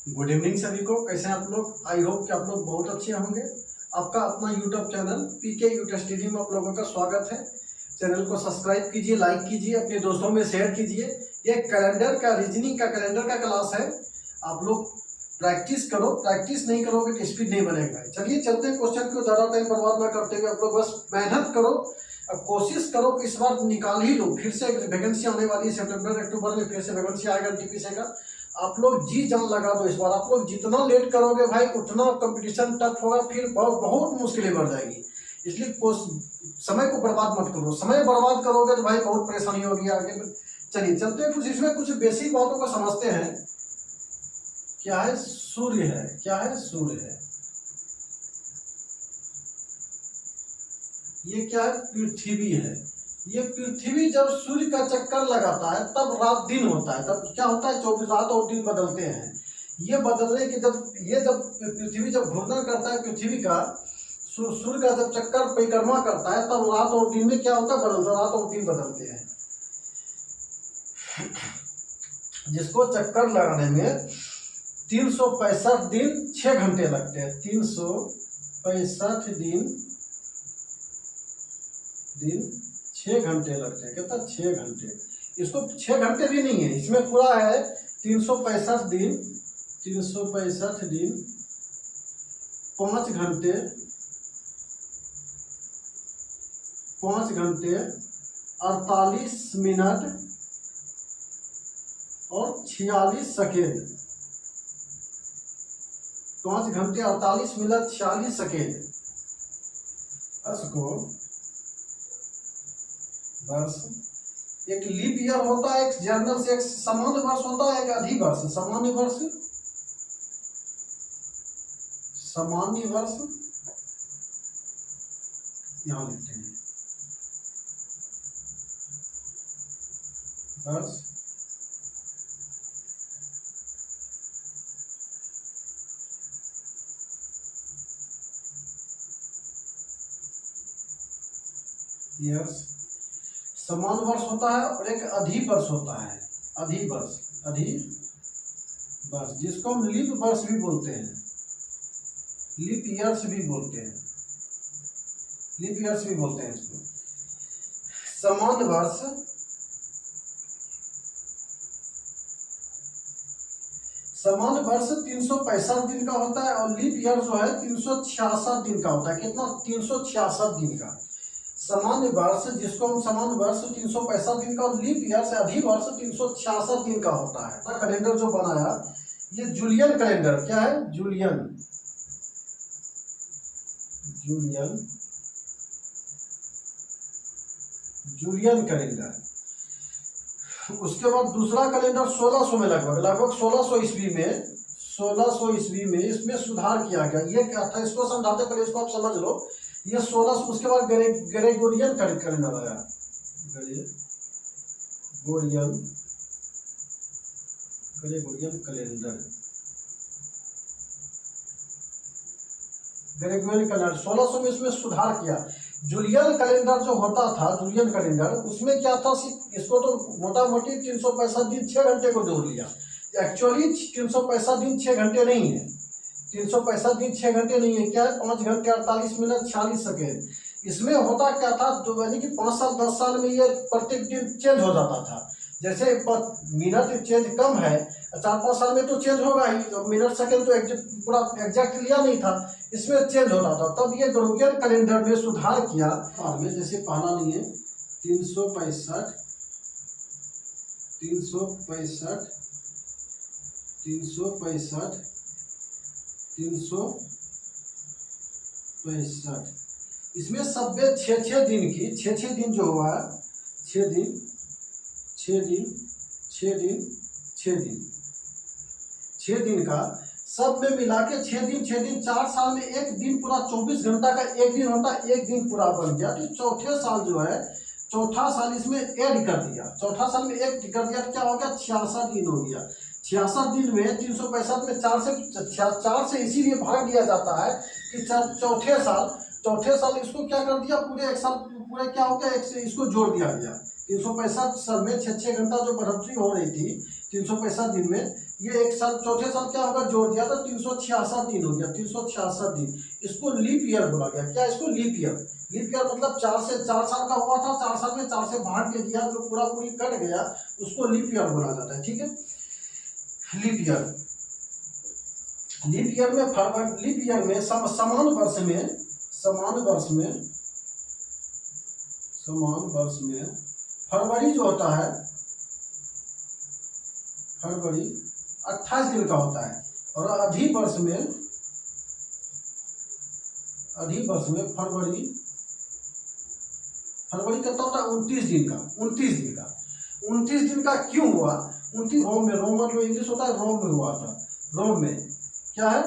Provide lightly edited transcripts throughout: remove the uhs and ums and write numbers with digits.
Good evening सभी को। कैसे हैं आप लोग? आई होप कि आप लोग बहुत अच्छे होंगे। आपका अपना YouTube channel PK YouTube study में आप लोगों का स्वागत है। चैनल को सब्सक्राइब कीजिए, लाइक कीजिए, अपने दोस्तों में शेयर कीजिए। ये कैलेंडर का रीजनिंग का कैलेंडर का क्लास है। आप लोग प्रैक्टिस करो, प्रैक्टिस नहीं करोगे तो स्पीड नहीं बनेगा। चलिए चलते हैं क्वेश्चन को, ज़्यादा टाइम बर्बाद ना करते हुए आप लोग बस मेहनत करो। अब कोशिश करो कि इस बार निकाल ही लो। फिर से वैकेंसी आने वाली है, सितंबर अक्टूबर में फिर से वैकेंसी आएगा एनटीपीसी का। आप लोग जी जान लगा दो इस बार। आप लोग जितना लेट करोगे भाई उतना कंपटीशन टफ होगा, फिर बहुत मुश्किलें बढ़ जाएगी। इसलिए समय को बर्बाद मत करो। समय बर्बाद करोगे तो भाई बहुत परेशानी होगी आगे। चलिए चलते हैं, कुछ इसमें कुछ बेसिक बातों को समझते हैं। क्या है? सूर्य है। क्या है? सूर्य है। ये क्या है? पृथ्वी है। ये पृथ्वी जब सूर्य का चक्कर लगाता है तब रात दिन होता है। तब क्या होता है? 24 रात और दिन बदलते हैं। ये बदलने के जब पृथ्वी जब घूर्णन करता है, पृथ्वी का सूर्य का जब चक्कर परिक्रमा करता है तब रात और दिन में क्या होता है? बदलता, रात और दिन बदलते हैं। जिसको चक्कर लगाने में 365 दिन 6 घंटे लगते हैं। 365 दिन 6 घंटे लगते हैं। कितना? 6 घंटे। इसको 6 घंटे भी नहीं है, इसमें पूरा है 365 दिन 5 घंटे 48 मिनट और 46 सेकेंड। 5 घंटे 48 मिनट 46 सेकेंड। इसको वर्ष, एक लीप ईयर होता है, एक जनरल से एक सामान्य वर्ष होता है, एक अधिक वर्ष। सामान्य वर्ष यहां लिखते हैं वर्ष। ईयर्स समान वर्ष होता है और एक अधिक वर्ष होता है। अधिक वर्ष जिसको हम लीप वर्ष भी बोलते हैं, लीप ईयर्स भी बोलते हैं, इसको। समान वर्ष समान वर्ष 365 दिन का होता है और लीप ईयर जो है 366 दिन का होता है। कितना? 366 दिन का। सामान्य वर्ष जिसको हम सामान्य वर्ष 365 दिन का और लीप ईयर से अधिक वर्ष 366 दिन का होता है। कैलेंडर जो बनाया ये जूलियन कैलेंडर। क्या है? Julian calendar. उसके बाद दूसरा कैलेंडर 1600 में लगभग 1600 ईस्वी में इसमें सुधार किया गया। ये क्या था इसको समझाते पहले इसको आप समझ लो। ये 1600, उसके बाद ग्रेगोरियन कैलेंडर आया। ग्रेगोरियन कैलेंडर 1600 में इसमें सुधार किया। जूलियन कैलेंडर जो होता था, जूलियन कैलेंडर, उसमें क्या था? इसको तो मोटा मोटी 365 दिन 6 घंटे को जोड़ लिया। एक्चुअली 365 दिन 6 घंटे नहीं है। 365 दिन 6 घंटे नहीं है। क्या है? 5 घंटे 48 मिनट 46 सेकेंड। इसमें होता क्या था? तो यानी कि 5 साल 10 साल में ये प्रत्येक दिन चेंज हो जाता था। जैसे मिनट चेंज कम है, 4-5 साल में तो चेंज होगा ही। मिनट सेकेंड तो पूरा एग्जैक्ट लिया नहीं था, इसमें चेंज होता था। तब ये ग्रेगोरियन कैलेंडर में सुधार किया। में जैसे पहला नहीं है 365 इसमें सब 6 दिन की 6 दिन जो हुआ 6 दिन का सब में मिला के 6 दिन 4 साल में एक दिन पूरा 24 घंटा का एक दिन होता है। एक दिन पूरा बन गया। तो चौथा साल इसमें ऐड कर दिया। चौथा साल में ऐड कर दिया तो क्या हो गया? 66 दिन हो गया। 66 दिन में 365 में 4 से इसीलिए भाग दिया जाता है कि चौथे साल इसको क्या कर दिया? पूरे एक साल पूरे क्या हो गया? इसको जोड़ दिया गया। 365 साल में 6 घंटा जो बढ़ोतरी हो रही थी 365 दिन में ये एक साल, चौथे साल क्या होगा, जोड़ दिया तो 366 दिन हो गया, 366 दिन। इसको लीप ईयर बोला गया। क्या, इसको लीप ईयर। लीप ईयर मतलब 4 साल का हुआ था, 4 साल में 4 से भाग के दिया जो पूरा पूरी कट गया, उसको लीप ईयर बोला जाता है। ठीक है, लीप ईयर। लीप ईयर में लीप ईयर में समान वर्ष में फरवरी जो होता है, फरवरी 28 दिन का होता है, और अधिवर्ष में फरवरी कितना होता है, 29 दिन का। 29 दिन का क्यों हुआ? 29 रोम में, रोम मतलब इंग्लिश होता है, रोम में हुआ था। रोम में क्या है,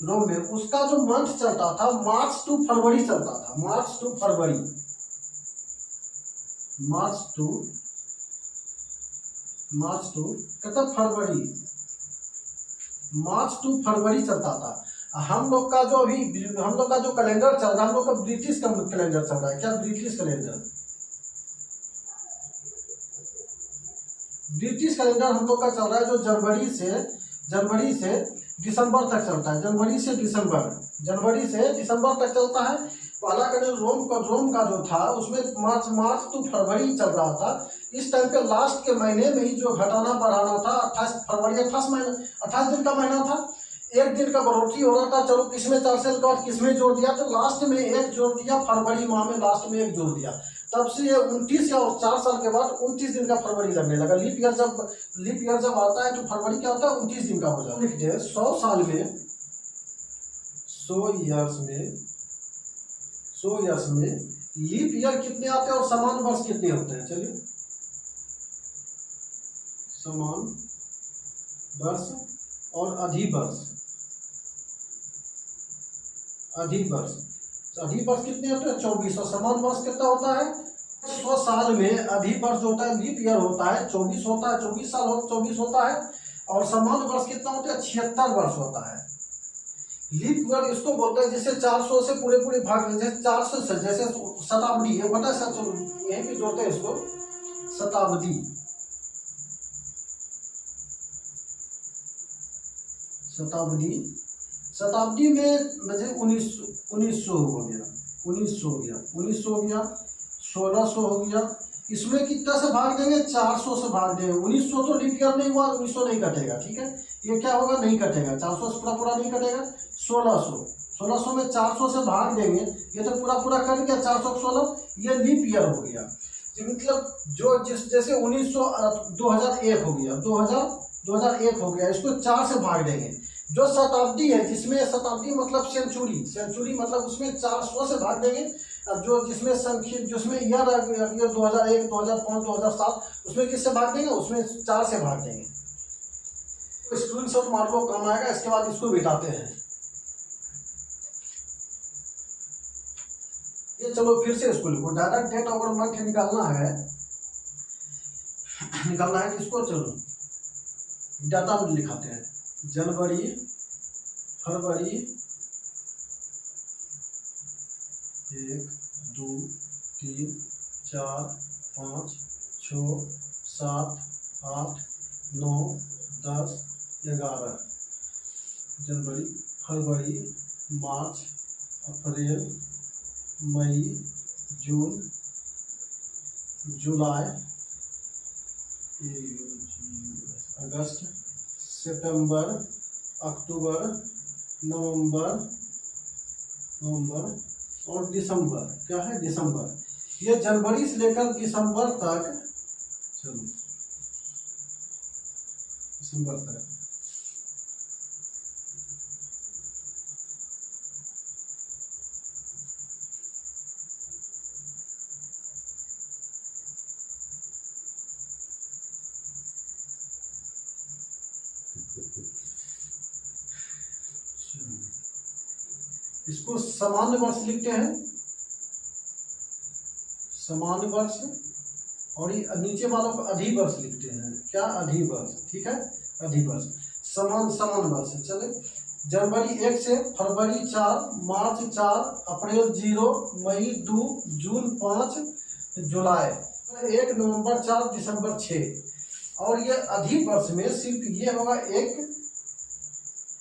रोम में उसका जो मंथ चलता था मार्च टू फरवरी चलता था, मार्च टू फरवरी चलता था। हम लोग का जो कैलेंडर चल रहा है, हम लोग का ब्रिटिश का कैलेंडर चल रहा है। क्या, ब्रिटिश कैलेंडर हम लोग का चल रहा है, जो जनवरी से दिसंबर तक चलता है। जनवरी से दिसंबर तक चलता है। पहला कैलेंडर रोम का जो था उसमें मार्च टू फरवरी चल रहा था। इस टाइम पे लास्ट के महीने में ही जो घटाना बढ़ाना था, 28 दिन का महीना था, 1 दिन का बढ़ोतरी हो रहा था। चलो किसमें 4 साल के बाद किसमें जोड़ दिया, तो लास्ट में 1 जोड़ दिया, फरवरी माह में लास्ट में 1 जोड़ दिया। तब से ये 29 या 4 साल के बाद 29 दिन का फरवरी लगने लगा। लीप ईयर जब आता है तो फरवरी क्या होता है, 29 दिन का हो जाता है। लिखते हैं 100 ईयर्स में लीप ईयर कितने आते हैं और समान वर्ष कितने होते हैं? चलिए, समान वर्ष और अधिवर्ष कितने होते हैं? 24। और समान वर्ष कितना होता है? 100 साल में अधिवर्ष जो होता है, लीप ईयर होता है, 24 होता है, 24 होता है। और समान वर्ष कितना होता है? 76 वर्ष होता है। लीप ईयर इसको बोलते हैं जिससे 400 से पूरे भाग, जैसे 400 से, जैसे शताब्दी, ये पता है, यहीं पे जोड़ते हैं इसको, शताब्दी में मुझे 1900 हो गया, 1600 हो गया। इसमें कितना से भाग देंगे? 400 से भाग देंगे। 1900 तो लीप ईयर नहीं हुआ, 1900 नहीं कटेगा। ठीक है, ये क्या होगा, नहीं कटेगा, 400 से पूरा नहीं कटेगा। 1600 में 400 से भाग देंगे, ये तो पूरा कट गया, 416, ये लीप ईयर हो गया। मतलब जो जैसे 2001 हो गया, 2001 हो गया, इसको 4 से भाग देंगे। जो शताब्दी है, जिसमें शताब्दी मतलब सेंचुरी मतलब उसमें 400 से भाग देंगे। अब जिसमें ईयर 2001, 2005, 2007, उसमें किससे भाग देंगे? उसमें 4 से भाग देंगे। तो स्क्रीनशॉट मार लो, काम आएगा। इसके बाद इसको बिठाते हैं। ये चलो फिर से इसको लिखो, डायरेक्ट डेट और मंथ निकालना है इसको। चलो डाटा में लिखाते हैं, जनवरी, फरवरी, 1, 2, 3, 4, 5, 6, 7, 8, 9, 10, 11। जनवरी, फरवरी, मार्च, अप्रैल, मई, जून, जुलाई, अगस्त, सितंबर, अक्टूबर, नवंबर और दिसंबर। क्या है? दिसंबर। ये जनवरी से लेकर दिसंबर तक, चलो दिसंबर तक इसको सामान्य वर्ष लिखते हैं, सामान्य वर्ष। और ये नीचे वालों को अधिवर्ष लिखते हैं। क्या? अधिवर्ष। ठीक है, अधिवर्ष, समान वर्ष। चले, जनवरी 1 से फरवरी 4, मार्च 4, अप्रैल 0, मई 2, जून 5, जुलाई 1, नवंबर 4, दिसंबर 6। और ये अधिक वर्ष में सिर्फ ये होगा 1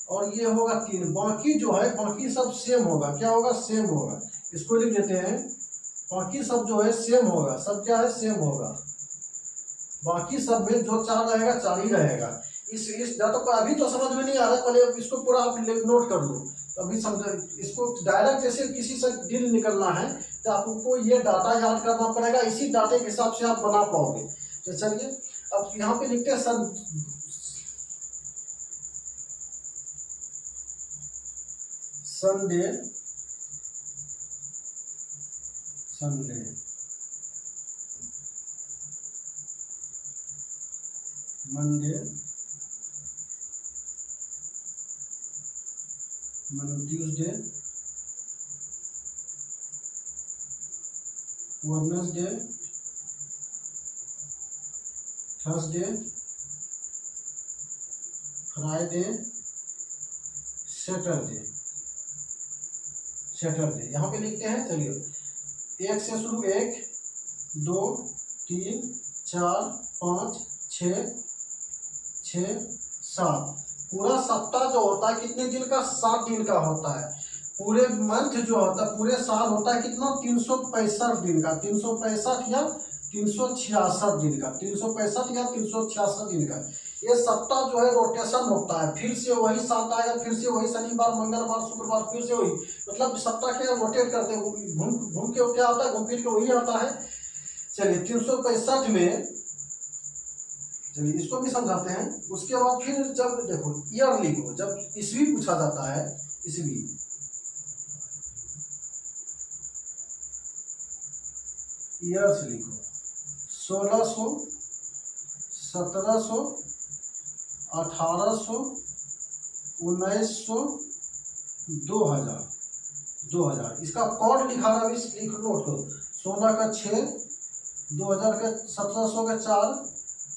और ये होगा 3, बाकी जो है बाकी सब सेम होगा। क्या होगा? सेम होगा। इसको लिख देते हैं, बाकी सब जो है सेम होगा। सब क्या है? सेम होगा। बाकी सब में जो 4 रहेगा 4 ही रहेगा। इस डाटा को अभी तो समझ में नहीं आ रहा, पहले इसको पूरा आप नोट कर लो। अभी समझ, इसको डायरेक्ट जैसे किसी से डील निकलना है तो आपको ये डाटा याद करना पड़ेगा, इसी डाटे के हिसाब से आप बना पाओगे। तो चलिए अब यहाँ पे लिखते हैं Sunday Monday Tuesday Wednesday Thursday Friday Saturday. यहाँ पे लिखते हैं। चलिए 1 से शुरू, 1 2 3 4 5 6 7। पूरा सप्ताह जो होता है कितने दिन का? 7 दिन का होता है। पूरे मंथ जो होता है, पूरे साल होता है कितना? 365 दिन का। 365 या 366 दिन का। 365 या 366 दिन का। ये सप्ताह जो है रोटेशन होता है, फिर से वही 7 आएगा, फिर से वही शनिवार मंगलवार शुक्रवार, फिर से वही, मतलब सप्ताह के रोटेट करते हैं, घूम के क्या आता है? घूम फिर के वही आता है। चलिए 365 में, चलिए इसको भी समझाते हैं। उसके बाद फिर जब देखो ईयर लिखो, जब ईस्वी पूछा जाता है, ईस्वी ईयर्स लिखो, 1600 1700 1800 1900 2000। इसका कोड लिखा रहा है, लिख नोट करो। 16 का 6, 2000 का 1700 का 4,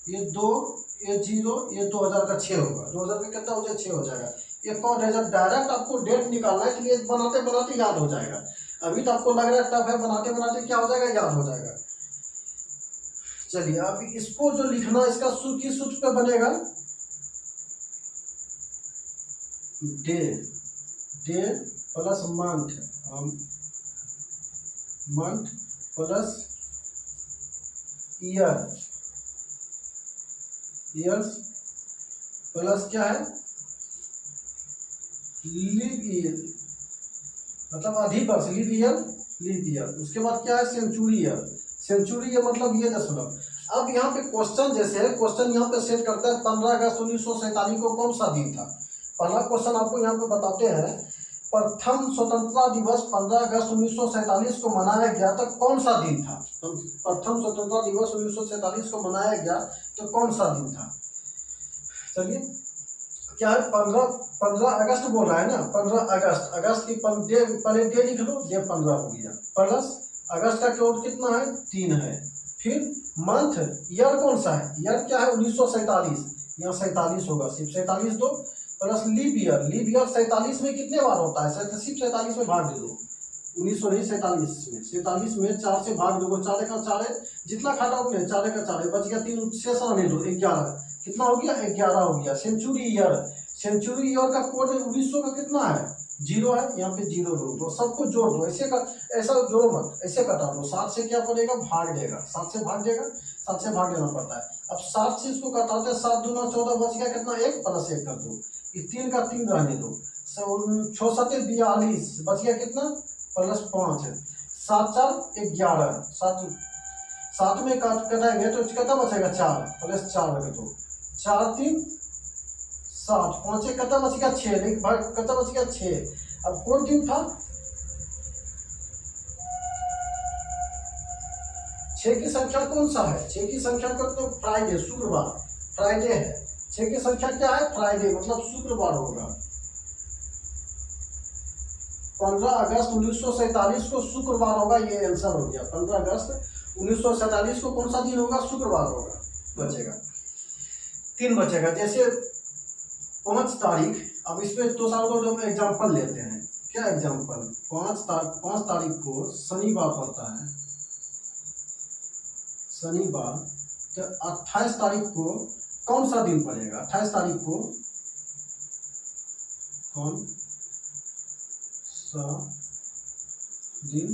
ये 2, ये 0, ये 2000 का 6 होगा। 2000 का कितना हो जाएगा? 6 हो जाएगा। ये कोड है। जब डायरेक्ट आपको डेट निकालना है तो ये बनाते बनाते याद हो जाएगा। अभी तो आपको लग रहा है टफ है, बनाते बनाते क्या हो जाएगा? याद हो जाएगा। चलिए अब इसको जो लिखना, इसका सूत्र किस सूत्र पे बनेगा? Day plus month plus years plus क्या है? लीप ईयर, मतलब अधिक वर्ष। Leap year. उसके बाद क्या है? सेंचुरी ईयर मतलब ये दशमलव। अब यहाँ पे क्वेश्चन जैसे है, क्वेश्चन यहाँ पे सेट करता है 15 अगस्त 1947 को कौन सा दिन था? पहला क्वेश्चन आपको यहाँ पे बताते हैं, प्रथम स्वतंत्रता दिवस 15 अगस्त 1947 को मनाया गया तो कौन सा दिन था? तो प्रथम स्वतंत्रता दिवस 1947 को मनाया गया तो कौन सा दिन था? चलिए क्या है? 15 अगस्त बोल रहा है ना, 15 अगस्त की पहले डे लिख लो, डे 15 हो गया, प्लस अगस्त का कोड कितना है? 3 है। फिर मंथ, ईयर कौन सा है? ईयर क्या है? 1947, यहाँ 47 होगा, सिर्फ 47 दो, प्लस लीप ईयर 47 में कितने बार होता है? सिर्फ 47 में भाग दे दो। 1900 नहीं, 47 में 4 से भाग दो, 4 का 4 है, जितना खाता उतने 4 का 4 है, बच गया 3, शेष रहने दो, 11। कितना हो गया? 11 हो गया। सेंचुरी ईयर का कोड 1900 का कितना है? 0 है, यहाँ पे 0 लो, तो सबको जोड़ दो। ऐसा जोड़ो मत, ऐसे कटा दो। 7 से क्या बनेगा? भाग देगा, 7 से भाग देगा, 7 से भाग देना पड़ता है। अब 7 से इसको कटाते हैं, 7 दूना 14, बच गया कितना? 1 प्लस 1 कर दो, 3 का 3 रहने दो, 6 7 42, बच गया कितना? प्लस 5 है, 7 4 11, 7 में कटाएंगे तो कितना बचेगा? 4 प्लस 4 रख दो, 4 3 7, 5 कितना बच गया? 6, लेकिन भाग कितना बच गया? 6। अब कौन दिन था? 6 की संख्या कौन सा है? 6 की संख्या का तो फ्राइडे, शुक्रवार, फ्राइडे है। 6 की संख्या क्या है? फ्राइडे, मतलब शुक्रवार होगा। 15 अगस्त 1947 को शुक्रवार होगा, ये आंसर हो गया। 15 अगस्त 1947 को कौन सा दिन होगा? शुक्रवार होगा। बचेगा 3 बचेगा। जैसे 5 तारीख, अब इसमें 2 साल को जो एग्जाम्पल लेते हैं। क्या एग्जाम्पल? 5 तारीख को शनिवार पड़ता है, शनिवार, तो 28 तारीख को कौन सा दिन पड़ेगा? 28 तारीख को कौन सा दिन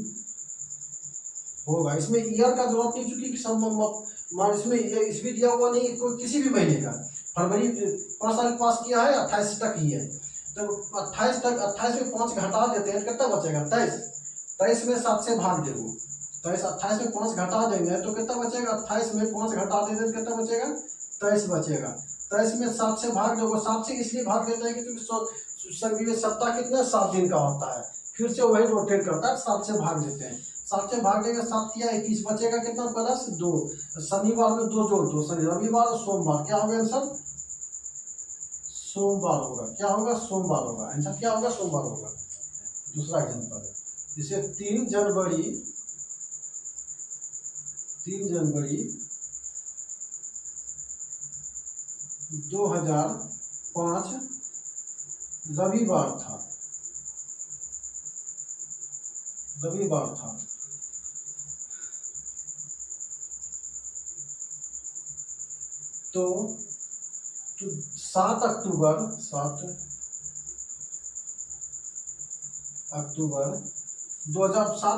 होगा? इसमें ईयर का जरूरत नहीं, चूंकि इसमें इसमें दिया हुआ नहीं कोई किसी भी महीने का। फरवरी 5 तारीख पास किया है, 28 तक ही है, तो 28 तक 28 में 5 घटा देते हैं, कितना बचेगा? 23। 23 में 7 से भाग देंगे, 28 में 5 घटा देंगे तो कितना बचेगा? 28 में 5 घटा देते कितना बचेगा? 23 बचेगा। 23 में 7 से भाग दोगे, 7 से इसलिए भाग देते हैं क्योंकि सभी सप्ताह कितना 7 दिन का होता है, फिर से वही रोटेट करता है, 7 से भाग देते हैं। 7 से भाग देंगे, 7 या 21 बचेगा कितना? प्लस 2। शनिवार में 2 जोड़ दो, शनि रविवार और सोमवार, क्या होगा आंसर? सोमवार होगा। क्या होगा? सोमवार होगा। आंसर क्या होगा? सोमवार होगा। दूसरा एग्जांपल जैसे 3 जनवरी 2005 रविवार था। तो 7 अक्टूबर 7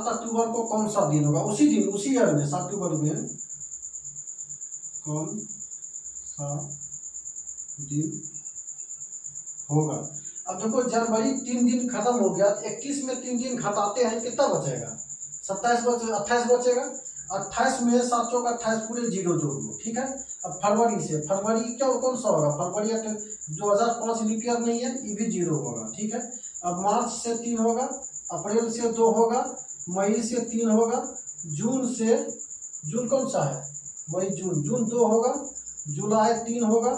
अक्टूबर को कौन सा दिन होगा? उसी दिन, उसी ईयर में 7 अक्टूबर में कौन सा दिन होगा? अब देखो जनवरी 3 दिन खत्म हो गया, 21 में 3 दिन घटाते हैं, कितना बचेगा? 28 बचेगा। 28 में 7 चौक 28 पूरे 0 जोड़ दो, ठीक है। अब फरवरी क्या कौन सा होगा? फरवरी 2005 लीप ईयर नहीं है, ये भी 0 होगा, ठीक है। अब मार्च से 3 होगा, अप्रैल से 2 होगा, मई से 3 होगा, जून कौन सा है? मई जून 2 होगा, जुलाई 3 होगा,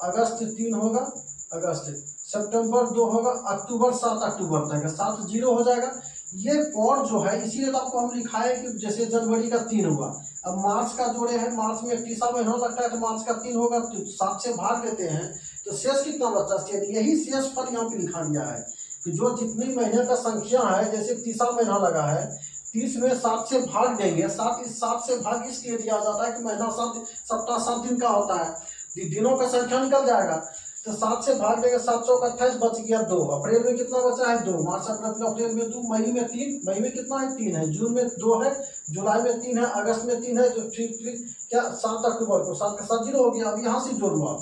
अगस्त 3 होगा, सितंबर 2 होगा, अक्टूबर 7 अक्टूबर तक है, 7 0 हो जाएगा। ये कोड जो है इसीलिए तो आपको हम लिखा है कि जैसे जनवरी का 3 हुआ, अब मार्च का जोड़े हैं, मार्च में 31वां महीना लगता है तो मार्च का 3 होगा, तो 7 से भाग देते हैं तो शेष कितना बचा? यही शेष फल यहाँ पे लिखा गया है कि जो जितनी महीने का संख्या है, जैसे 30वां महीना लगा है, 30 में 7 से भाग देंगे, 7 से भाग इसलिए दिया जाता है कि महीना 7 सप्ताह 7 दिन का होता है, दिनों का संख्या निकल जाएगा, तो 7 से भाग देंगे, 7 चौक 28 बच गया 2। अप्रैल में कितना बचा है? 2। मार्च अप्रैल में 2, मई में 3, मई में कितना है? 3 है, जून में 2 है, जुलाई में 3 है, अगस्त में 3 है, तो फिर क्या 7 अक्टूबर को 7 का 7 0 हो गया। अब यहाँ से जोड़ लो आप,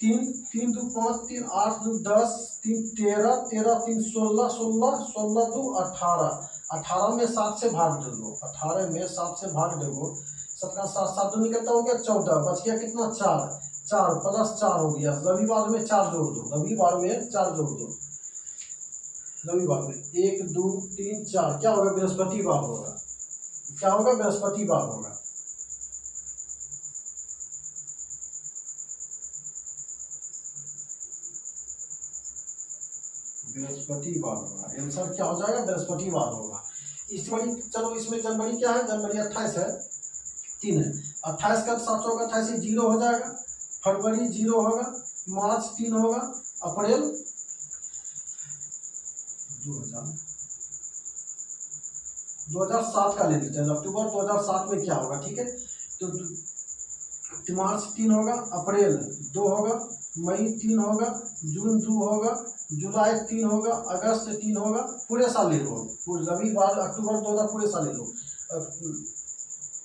3 2 5 3 8 2 10 3 13 13 3 16 16 16 2 18 18 में 7 से भाग दे दो, 18 में 7 से भाग दो, 7 का 7 7 2 कितना हो गया? 14, बच गया कितना? 4 प्लस 4 हो गया। रविवार में 4 जोड़ दो, रविवार में 1 2 3 4 क्या होगा? बृहस्पतिवार होगा। क्या होगा? बृहस्पतिवार होगा। आंसर क्या हो जाएगा? बृहस्पतिवार होगा। इस बारी चलो, इसमें जनवरी क्या है? जनवरी 28 है, 3 है, 28 का 7 चौक 28 0 हो जाएगा, फरवरी 0 होगा, मार्च 3 होगा, अप्रैल 2007 का ले लीजिए, अक्टूबर 2007 में क्या होगा? ठीक है, तो मार्च 3 होगा, अप्रैल 2 होगा, मई 3 होगा, जून 2 होगा, जुलाई 3 होगा, अगस्त 3 होगा, पूरे साल ले लो, रविवार अक्टूबर 2000 पूरे साल ले लो,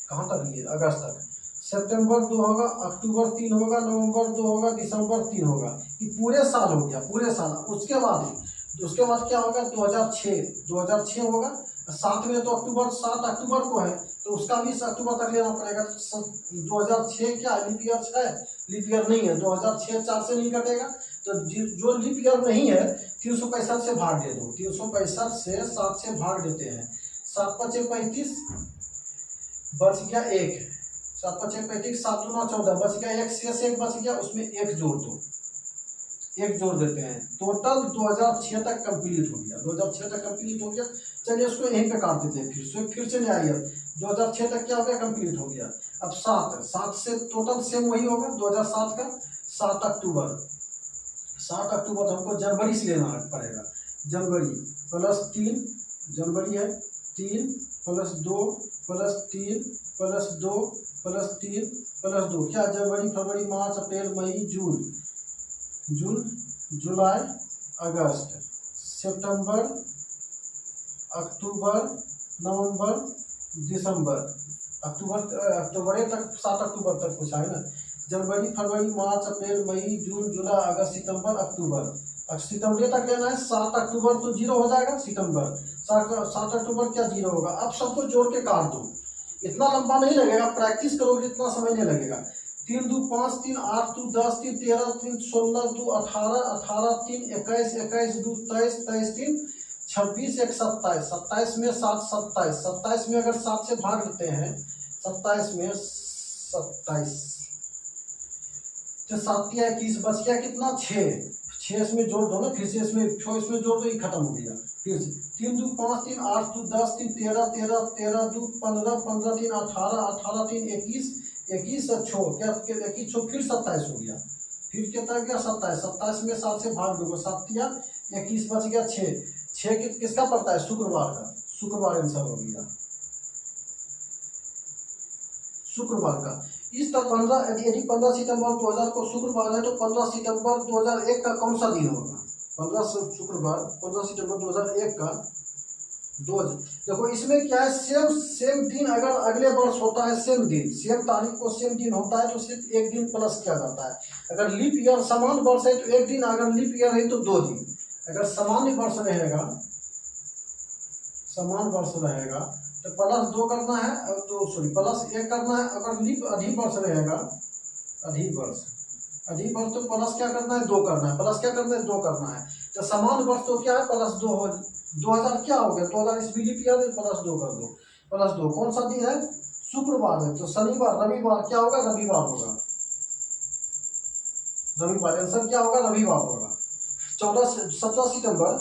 कहाँ तक लिए? अगस्त तक। सितंबर 2 होगा, अक्टूबर 3 होगा, नवंबर 2 होगा, दिसंबर 3 होगा, ये पूरे साल हो गया, पूरे साल। उसके बाद क्या होगा? 2006 होगा, 7 में तो 7 अक्टूबर को है, तो उसका भी 7 अक्टूबर तक लेना पड़ेगा। 2006 क्या लीप ईयर है? लीप ईयर नहीं है, 2006 4 से नहीं कटेगा, तो जो लीप ईयर नहीं है 365 से भाग दे दो, 365 से 7 से भाग देते हैं, 7 × 5 = 35, बच गया 1, 7 × 5 = 35, 7 × 9 = 14, बच गया 1, शेष 1 बच गया, उसमें 1 जोड़ दो, 1 जोड़ देते हैं, टोटल 2006 तक कंप्लीट हो गया, 2006 तक कंप्लीट हो गया। चलिए उसको यहीं पे काट देते हैं, फिर से ले आइए, 2006 तक क्या हो गया? कंप्लीट हो गया। अब 7 से टोटल सेम वही होगा, 2007 का 7 अक्टूबर, 7 अक्टूबर तो हमको जनवरी से लेना पड़ेगा, जनवरी +3, जनवरी है 3 + 2 + 3 + 2 + 3 प्लस 2 क्या, जनवरी फरवरी मार्च अप्रैल मई जून, जून जुलाई अगस्त सितंबर अक्टूबर नवंबर दिसंबर, अक्टूबर तक 7 अक्टूबर तक कुछ है ना। जनवरी फरवरी मार्च अप्रैल मई जून जुलाई अगस्त सितंबर अक्टूबर, सितंबर तक लेना है। 7 अक्टूबर तो जीरो हो जाएगा, सितंबर 7 अक्टूबर क्या जीरो होगा। अब सबको जोड़ के काट दो, इतना लंबा नहीं लगेगा, प्रैक्टिस करोगे इतना समय नहीं लगेगा। 3 2 5 3 8 2 10 3 13 3 16 2 18 18 3 21 21 2 23 23 3 26 1 27, 27 में 7 27, 27 में अगर 7 से भाग देते हैं, 27 में 27 तो 7 या 21 बच गया कितना 6 इसमें जोड़ दो ना, फिर से इसमें 6 इसमें जोड़ दो, ये खत्म हो गया। फिर से 3 2 5 3 8 2 10 3 13 13 13 2 15 15 3 18 18 3 21 21 छो क्या 21 छो फिर 27 हो गया, फिर कितना गया 27, 27 में 7 से भाग दोगे, 7 या 21 बच गया 6 किसका पड़ता है, शुक्रवार का, शुक्रवार आंसर हो गया शुक्रवार का। इस तरह 15 यदि 15 सितंबर 2000 को शुक्रवार है तो 15 सितंबर 2001 का कौन सा दिन होगा, 15 सितंबर 2001 का देखो इसमें क्या है, सेम दिन अगर अगले वर्ष होता है, सेम दिन सेम तारीख को सेम दिन होता है तो सिर्फ एक दिन प्लस किया जाता है। अगर लीप ईयर समान वर्ष है तो एक दिन, अगर लीप ईयर है तो 2 दिन। अगर सामान्य वर्ष रहेगा, समान वर्ष रहेगा तो प्लस 2 करना है, तो सॉरी प्लस 1 करना है। अगर लीप अधिक वर्ष रहेगा, अधिक वर्ष तो प्लस क्या करना है 2 करना है, प्लस क्या करना है 2 करना है। तो समान वर्ष तो क्या है प्लस 2 हो, 2000 क्या हो गया 2000 ईस्वी लीप ईयर प्लस 2 कर दो, प्लस 2 कौन सा दिन है, शुक्रवार है तो शनिवार रविवार क्या होगा, रविवार होगा, रविवार आंसर क्या होगा, रविवार होगा। 17 सितंबर,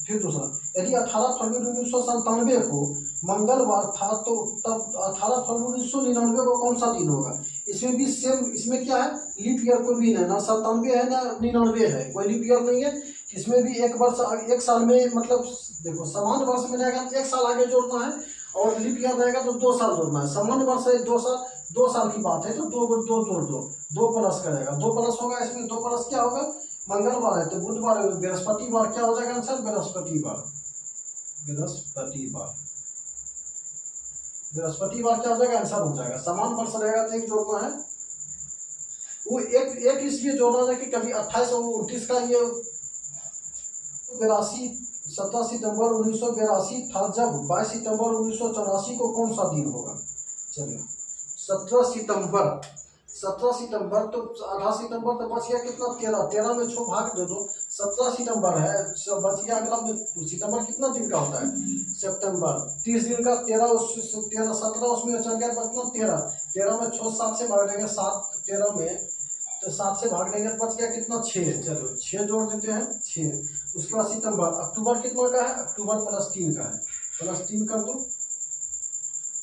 फिर दूसरा, यदि 18 फरवरी 1997 को मंगलवार था तो तब 18 फरवरी 1999 को कौन सा दिन होगा। इसमें भी सेम, इसमें क्या है लीप ईयर कोई भी नहीं, ना 97 है ना 99 है, कोई लीप ईयर नहीं है। इसमें भी एक वर्ष एक साल में, मतलब देखो समान वर्ष में रहेगा तो 1 साल आगे जोड़ना है, और लीप ईयर रहेगा तो 2 साल जोड़ना है। समान वर्ष है 2 साल की बात है तो 2 जोड़ दो, 2 प्लस करेगा, 2 प्लस होगा। इसमें 2 प्लस क्या होगा, मंगलवार है तो बुधवार, बृहस्पतिवार क्या हो जाएगा आंसर, बृहस्पतिवार क्या हो जाएगा, आंसर हो जाएगा। समान वर्ष रहेगा तो एक जोड़ना है, वो एक इसलिए जोड़ना है कि कभी 28 और 29 का ये 82 17 सितंबर 1982 था जब 22 सितंबर 1984 को कौन सा दिन होगा। चलिए 17 सितंबर तो आधा सितंबर तो बच गया कितना 13 में 6 भाग दे दो, 17 सितंबर है बच गया। अगला सितंबर कितना दिन का होता है, सितंबर 30 दिन का, 17 उसमें चल गया बचना 13 में 6 7 से भाग देंगे, 7 13 में तो 7 से भाग देंगे बच गया कितना 6, चलो 6 जोड़ देते हैं 6। उसके बाद सितंबर, अक्टूबर कितना का है, अक्टूबर प्लस 3 का है, प्लस 3 कर दो।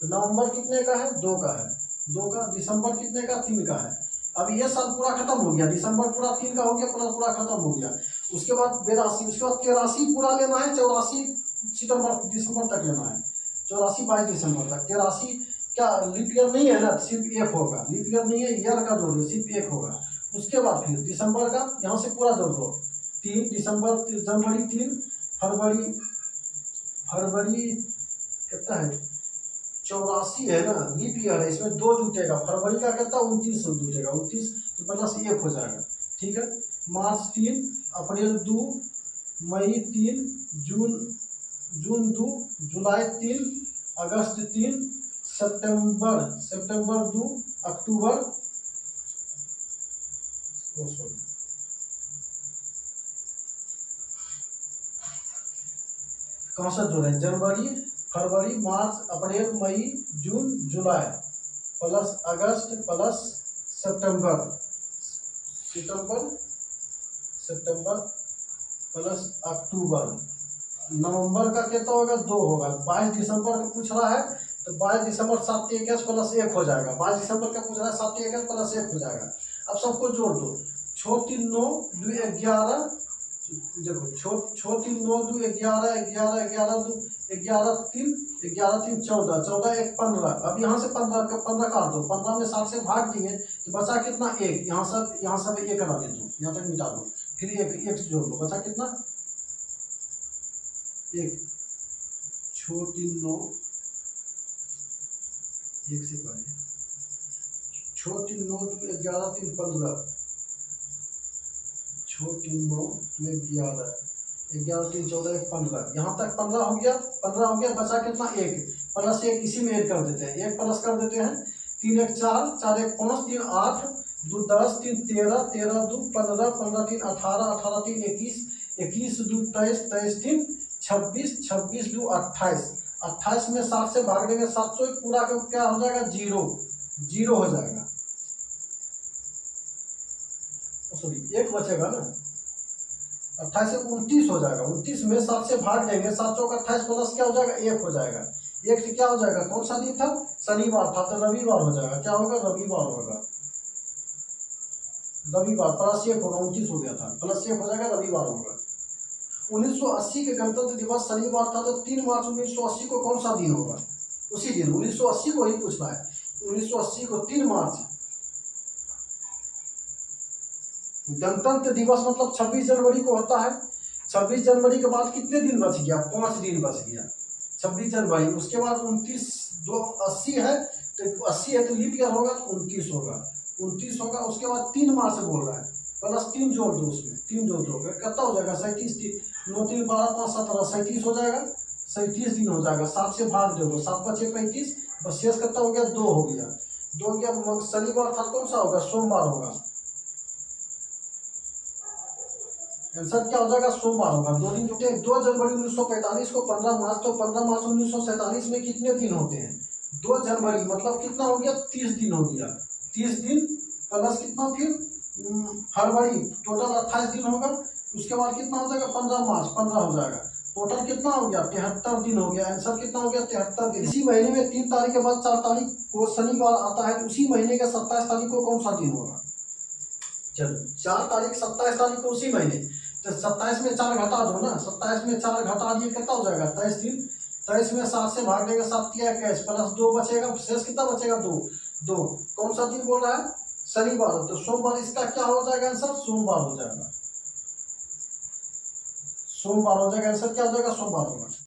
नवंबर कितने का है, 2 का है, 2 का। दिसंबर कितने का, 3 का है। अब ये साल पूरा खत्म हो गया, दिसंबर पूरा 3 का हो गया, प्लस पूरा खत्म हो गया। उसके बाद 82, उसके बाद 83 पूरा लेना है, 84 सितंबर दिसंबर तक लेना है, 84 22 दिसंबर तक। 83 क्या लीप ईयर नहीं है ना, सिर्फ 1 होगा, लीप ईयर नहीं है, ईयर का जोड़ दो सिर्फ 1 होगा। उसके बाद फिर दिसंबर का यहाँ से पूरा जोड़ दो, 3 दिसंबर, जनवरी 3, फरवरी कितना है 84 है ना, लीप ईयर है, इसमें 2 जुटेगा, फरवरी का कितना 29 जुटेगा, 29 तो प्लस 1 हो जाएगा, ठीक है। मार्च 3, अप्रैल 2, मई 3, जून 2, जुलाई 3, अगस्त 3, सितंबर 2, अक्टूबर कौन सा जोड़े, जनवरी फरवरी मार्च अप्रैल मई जून जुलाई प्लस अगस्त प्लस सितंबर प्लस अक्टूबर। नवंबर का कितना होगा, 2 होगा। 22 दिसंबर का पूछ रहा है तो 22 दिसंबर 7 21 प्लस 1 हो जाएगा, 22 दिसंबर का पूछ रहा है 7 21 प्लस 1 हो जाएगा। अब सबको जोड़ दो, 6 3 9 2 11 देखो छो 3 9 2 11 11 11 2 11 3 11 3 14 14 1 15। अब यहाँ से 15 15 काट दो, 15 में 60 से भाग देंगे तो बचा कितना? एक। यहाँ सब एक करा दे दो, यहाँ तक मिटा दो, फिर एक से जोड़ लो, बचा कितना? एक। छो 3 9 एक से पहले छो 3 9 2 11 3 15। छो 3 9 2 11 11 3 14 1 15। यहाँ तक 15 हो गया, 15 हो गया, बचा कितना? एक। प्लस एक इसी में ऐड कर देते हैं, एक प्लस कर देते हैं। 3 1 4 4 1 5 3 8 2 10 3 13 13 2 15 15 3 18 18 3 21 21 2 23 23 3 26 26 2 28। 28 में 7 से भाग देंगे, 700 पूरा क्या हो जाएगा? जीरो। जीरो हो जाएगा, सॉरी एक बचेगा ना। 28 से 29 हो जाएगा, 29 में 7 से भाग देंगे, 7 चौक 28 प्लस क्या हो जाएगा? एक हो जाएगा। एक से क्या हो जाएगा? कौन सा दिन था? शनिवार था, तो रविवार हो जाएगा। क्या होगा? रविवार होगा। रविवार प्लस एक होगा, 29 हो गया था, प्लस एक हो जाएगा, रविवार होगा। 1980 के गणतंत्र दिवस शनिवार था, तो 3 मार्च 1980 को कौन सा दिन होगा? उसी दिन 1980 को ही पूछना है। 1980 को 3 मार्च गणतंत्र दिवस मतलब 26 जनवरी को होता है। 26 जनवरी के बाद कितने दिन बच गया? 5 दिन बच गया। 26 जनवरी, उसके बाद 29 2 80 है, तो 80 है तो लीप ईयर होगा, 29 होगा। 29 होगा, उसके बाद 3 मार्च बोल रहा है, प्लस 3 जोड़ दो, उसमें 3 जोड़ दो, कितना हो जाएगा? 37। 9 3 12 5 17 37 हो जाएगा। 37 दिन हो जाएगा। 7 से भाग दो, 7 5 35, बस शेष कितना हो गया? 2 हो गया। 2 हो गया। शनिवार था, कौन सा होगा? सोमवार होगा। आंसर क्या हो जाएगा? सोमवार होगा। 2 दिन जुटे। 2 जनवरी 1945 को 15 मार्च, तो 15 मार्च 1947 में कितने दिन होते हैं? 2 जनवरी मतलब कितना हो गया? 30 दिन हो गया। 30 दिन प्लस कितना? फिर फरवरी, टोटल 28 दिन होगा। उसके बाद कितना हो जाएगा? 15 मार्च 15 हो जाएगा। टोटल कितना हो गया? 73 दिन हो गया। आंसर कितना हो गया? 73 दिन। इसी महीने में 3 तारीख के बाद 4 तारीख को शनिवार आता है, तो उसी महीने के 27 तारीख को कौन सा दिन होगा? चलो 4 तारीख 27 तारीख को उसी महीने, तो 27 में 4 घटा दो ना। 27 में 4 घटा दिए, कितना हो जाएगा? 23 दिन। 23 में 7 से भाग देंगे, 7 किया 21, प्लस 2 बचेगा, शेष कितना बचेगा? 2 2। कौन सा दिन बोल रहा है? शनिवार। तो सोमवार इसका क्या हो जाएगा? आंसर सोमवार हो जाएगा। सोमवार हो जाएगा। आंसर क्या हो जाएगा? सोमवार होगा।